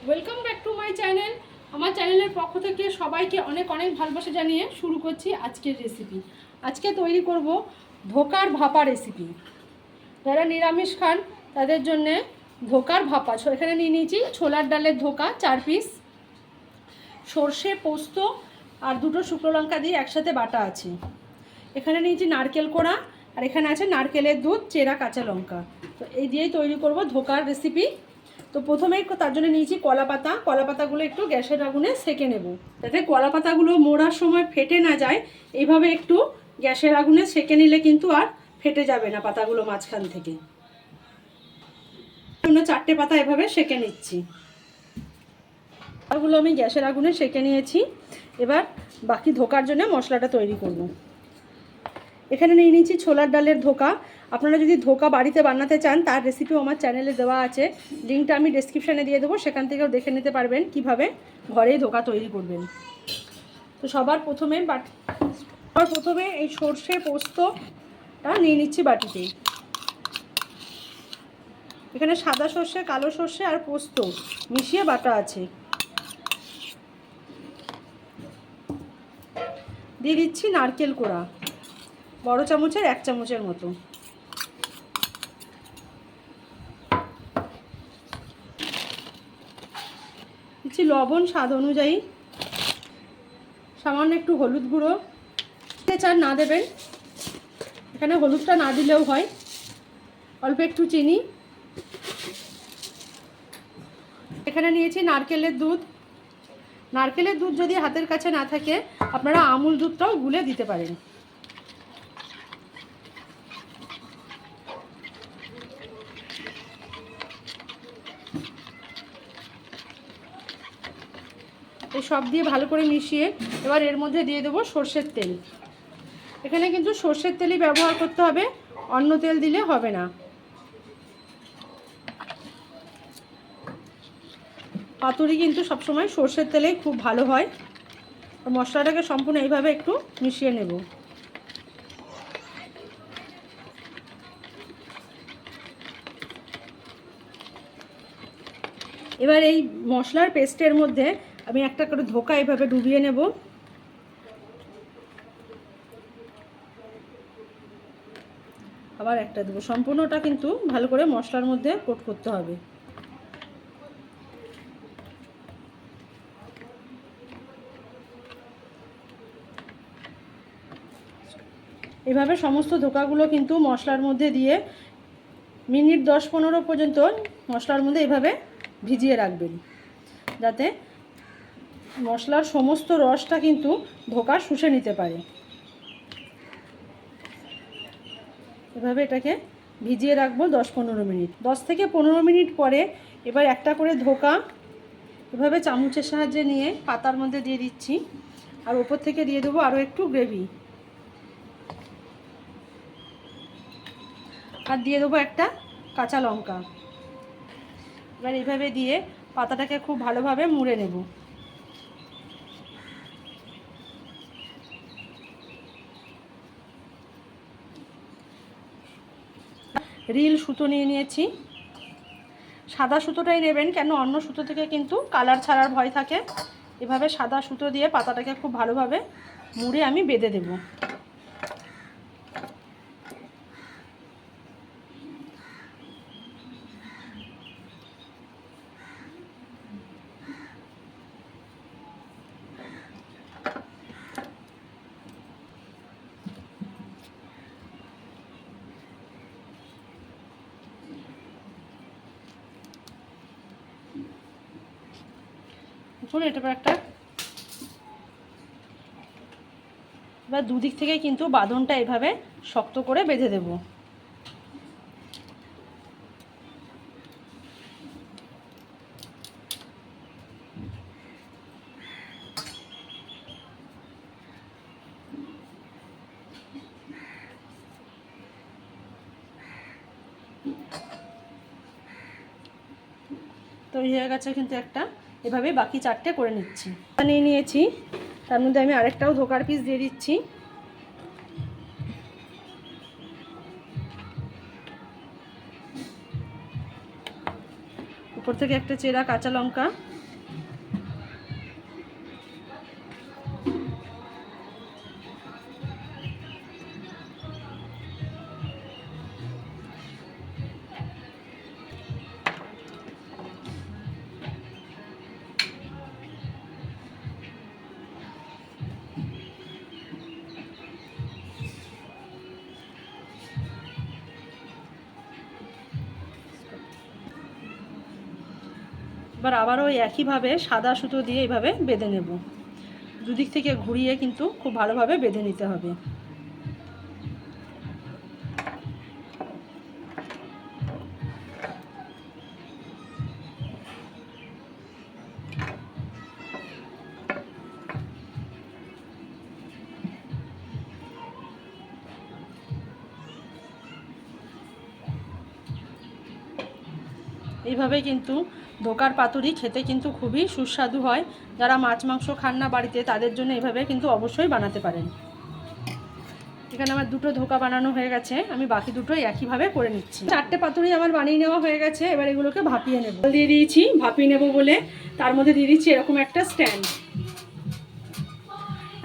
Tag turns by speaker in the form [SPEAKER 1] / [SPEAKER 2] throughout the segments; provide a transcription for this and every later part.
[SPEAKER 1] Welcome back to my channel. আমার চ্যানেলের পক্ষ থেকে সবাইকে অনেক অনেক ভালোবাসা জানিয়ে শুরু করছি আজকের রেসিপি। আজকে তৈরি করব ধোকার ভাপা রেসিপি। যারা নিরামিষ খান তাদের জন্যে ধোকার ভাপা। এখানে নিয়ে নিয়েছি ছোলার ডালের ধোকা 4 পিস, সর্ষে পোস্ত আর 2টো শুকনো লঙ্কা দিয়ে একসাথে বাটা আছে। এখানে নিয়েছি নারকেল কোড়া, আর এখানে আছে নারকেলের দুধ, চেরা কাঁচা লঙ্কা। তো এই দিয়েই তৈরি করব ধোকার রেসিপি। তো প্রথমেই তার জন্য নিয়েছি কলা পাতা। কলা পাতাগুলো একটু গ্যাসের আগুনে সেঁকে নেব, যাতে কলা পাতাগুলো মোড়ার সময় ফেটে না যায়। এইভাবে একটু গ্যাসের আগুনে সেঁকে নিলে কিন্তু আর ফেটে যাবে না পাতাগুলো মাঝখান থেকে। 4টে পাতা এভাবে সেঁকে নিচ্ছি। পাতাগুলো আমি গ্যাসের আগুনে সেঁকে নিয়েছি। এবার বাকি ধোকার জন্য মশলাটা তৈরি করব। এখানে নিয়ে নিয়েছি ছোলার ডালের ধোকা। আপনারা যদি ধোকা বাড়িতে বানাতে চান তার রেসিপিও আমার চ্যানেলে দেওয়া আছে, লিঙ্কটা আমি ডেসক্রিপশানে দিয়ে দেবো, সেখান থেকেও দেখে নিতে পারবেন কিভাবে ঘরেই ধোকা তৈরি করবেন। তো সবার প্রথমে এই সর্ষে পোস্তটা নিয়ে নিচ্ছি বাটিতে। এখানে সাদা সর্ষে, কালো সর্ষে আর পোস্ত মিশিয়ে বাটা আছে। দিয়ে দিচ্ছি নারকেল কোড়া, বড় চামচের 1 চামচের মতো। দিচ্ছি লবণ স্বাদ অনুযায়ী, সামান্য একটু হলুদ গুঁড়ো, চান না দেবেন, এখানে হলুদটা না দিলেও হয়। অল্প একটু চিনি। এখানে নিয়েছি নারকেলের দুধ। নারকেলের দুধ যদি হাতের কাছে না থাকে আপনারা আমুল দুধটাও গুলে দিতে পারেন। এই সব দিয়ে ভালো করে মিশিয়ে এবার এর মধ্যে দিয়ে দেবো সর্ষের তেল। এখানে কিন্তু সর্ষের তেলই ব্যবহার করতে হবে, অন্য তেল দিলে হবে না। পাতুরি কিন্তু সবসময় সর্ষের তেলেই খুব ভালো হয়। মশলাটাকে সম্পূর্ণ এইভাবে একটু মিশিয়ে নেব। এবার এই মশলার পেস্টের মধ্যে আমি একটা করে ধোকা এইভাবে ডুবিয়ে নেব। আবার একটা দেবো। সম্পূর্ণটা কিন্তু ভালো করে মশলার মধ্যে কোট করতে হবে। এভাবে সমস্ত ধোকাগুলো কিন্তু মশলার মধ্যে দিয়ে মিনিট 10-15 পর্যন্ত মশলার মধ্যে এভাবে ভিজিয়ে রাখবেন, যাতে মশলার সমস্ত রসটা কিন্তু ধোকা শুষে নিতে পারে। এভাবে এটাকে ভিজিয়ে রাখবো 10-15 মিনিট। 10 থেকে 15 মিনিট পরে এবার একটা করে ধোকা এভাবে চামচের সাহায্যে নিয়ে পাতার মধ্যে দিয়ে দিচ্ছি, আর ওপর থেকে দিয়ে দেবো আরও একটু গ্রেভি, আর দিয়ে দেবো একটা কাঁচা লঙ্কা। এবার এইভাবে দিয়ে পাতাটাকে খুব ভালোভাবে মুড়ে নেব। রিল সুতো নিয়ে নিয়েছি। সাদা সুতোটাই নেবেন, কেন অন্য সুতো থেকে কিন্তু কালার ছাড়ার ভয় থাকে। এভাবে সাদা সুতো দিয়ে পাতাটাকে খুব ভালোভাবে মুড়ে আমি বেঁধে দেব। এটা একটা এবার দুদিক থেকে কিন্তু বাঁধনটা এভাবে শক্ত করে বেঁধে দেব। তৈরি হয়ে গেছে কিন্তু একটা। এভাবে বাকি 4টে করে নিচ্ছি। নিয়ে নিয়েছি, তার মধ্যে আমি আরেকটাও ধোকার পিস দিয়ে দিচ্ছি। উপর ওপর থেকে একটা চেরা কাঁচা লঙ্কা, এবার আবারও ওই একইভাবে সাদা সুতো দিয়ে এইভাবে বেঁধে নেব। দুদিক থেকে ঘুরিয়ে কিন্তু খুব ভালোভাবে বেঁধে নিতে হবে। এইভাবে কিন্তু ধোকার পাতুরি খেতে কিন্তু খুবই সুস্বাদু হয়। যারা মাছ মাংস খান না বাড়িতে, তাদের জন্য এইভাবে কিন্তু অবশ্যই বানাতে পারেন। এখানে আমার দুটো ধোকা বানানো হয়ে গেছে, আমি বাকি দুটো একইভাবে করে নিচ্ছি। 4টে পাতুরি আমার বানিয়ে নেওয়া হয়ে গেছে। এবার এগুলোকে ভাপিয়ে নেব। দিয়ে দিয়েছি ভাপিয়ে নেব বলে, তার মধ্যে দিয়ে দিচ্ছি এরকম একটা স্ট্যান্ড,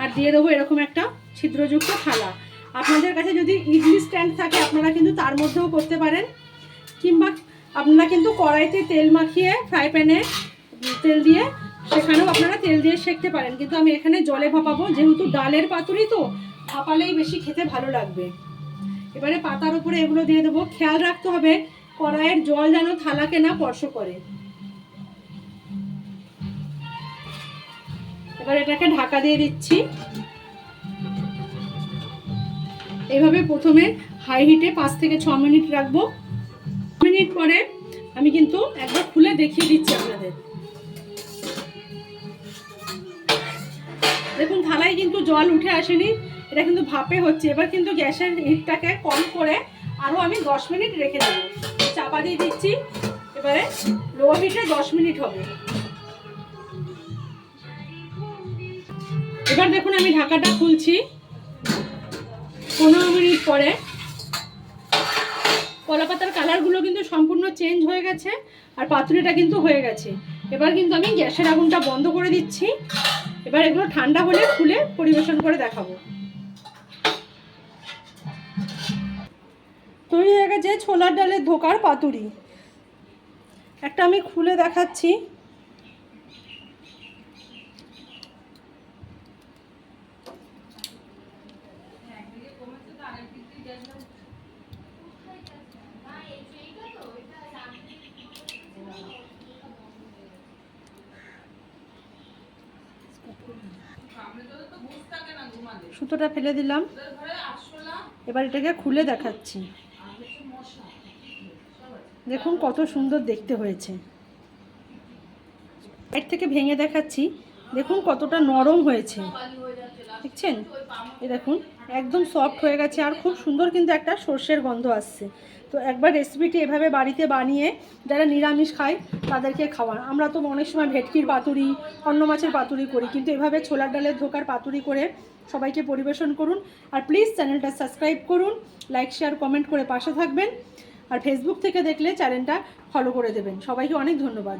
[SPEAKER 1] আর দিয়ে দেবো এরকম একটা ছিদ্রযুক্ত থালা। আপনাদের কাছে যদি ইডলি স্ট্যান্ড থাকে আপনারা কিন্তু তার মধ্যেও করতে পারেন, কিংবা আপনারা কিন্তু কড়াইতে তেল মাখিয়ে ফ্রাই প্যানে তেল দিয়ে সেখানেও আপনারা তেল দিয়ে সেঁকতে পারেন। কিন্তু আমি এখানে জলে ভাপাবো, যেহেতু ডালের পাতুরি তো ভাপালেই বেশি খেতে ভালো লাগবে। এবারে পাতার উপরে এগুলো দিয়ে দেবো। খেয়াল রাখতে হবে কড়াইয়ের জল যেন থালাকে না স্পর্শ করে। এবার এটাকে ঢাকা দিয়ে দিচ্ছি। এইভাবে প্রথমে হাই হিটে 5 থেকে 6 মিনিট রাখবো। মিনিট পরে আমি কিন্তু একবার খুলে দেখিয়ে দিচ্ছি আপনাদের। দেখুন থালায় কিন্তু জল উঠে আসেনি, এটা কিন্তু ভাপে হচ্ছে। এবার কিন্তু গ্যাসের হিটটাকে কম করে আরও আমি 10 মিনিট রেখে দেবো। চাপা দিয়ে দিচ্ছি। এবারে লো হিটে 10 মিনিট হবে। এবার দেখুন আমি ঢাকাটা খুলছি। 15 মিনিট পরে কলা পাতার কালারগুলো কিন্তু সম্পূর্ণ চেঞ্জ হয়ে গেছে, আর পাতুরিটা কিন্তু হয়ে গেছে। এবার কিন্তু আমি গ্যাসের আগুনটা বন্ধ করে দিচ্ছি। এবার এগুলো ঠান্ডা হলে খুলে পরিবেশন করে দেখাবো। তৈরি হয়ে গেছে ছোলার ডালের ধোকার পাতুরি। একটা আমি খুলে দেখাচ্ছি। সুতোটা ফেলে দিলাম। এবার এটাকে খুলে দেখাচ্ছি। দেখুন কত সুন্দর দেখতে হয়েছে। এর থেকে ভেঙে দেখাচ্ছি। দেখুন কতটা নরম হয়েছে, দেখছেন? এই দেখুন একদম সফট হয়ে গেছে, আর খুব সুন্দর কিন্তু একটা সর্ষের গন্ধ আসছে। তো একবার রেসিপিটি এভাবে বাড়িতে বানিয়ে যারা নিরামিষ খায় তাদেরকে খাওয়ান। আমরা তো অনেক সময় ভেটকির পাতুরি, অন্য মাছের পাতুরি করি, কিন্তু এভাবে ছোলার ডালের ধোকার পাতুরি করে সবাইকে পরিবেশন করুন। আর প্লিজ চ্যানেলটা সাবস্ক্রাইব করুন, লাইক শেয়ার কমেন্ট করে পাশে থাকবেন। আর ফেসবুক থেকে দেখলে চ্যানেলটা ফলো করে দেবেন। সবাইকে অনেক ধন্যবাদ।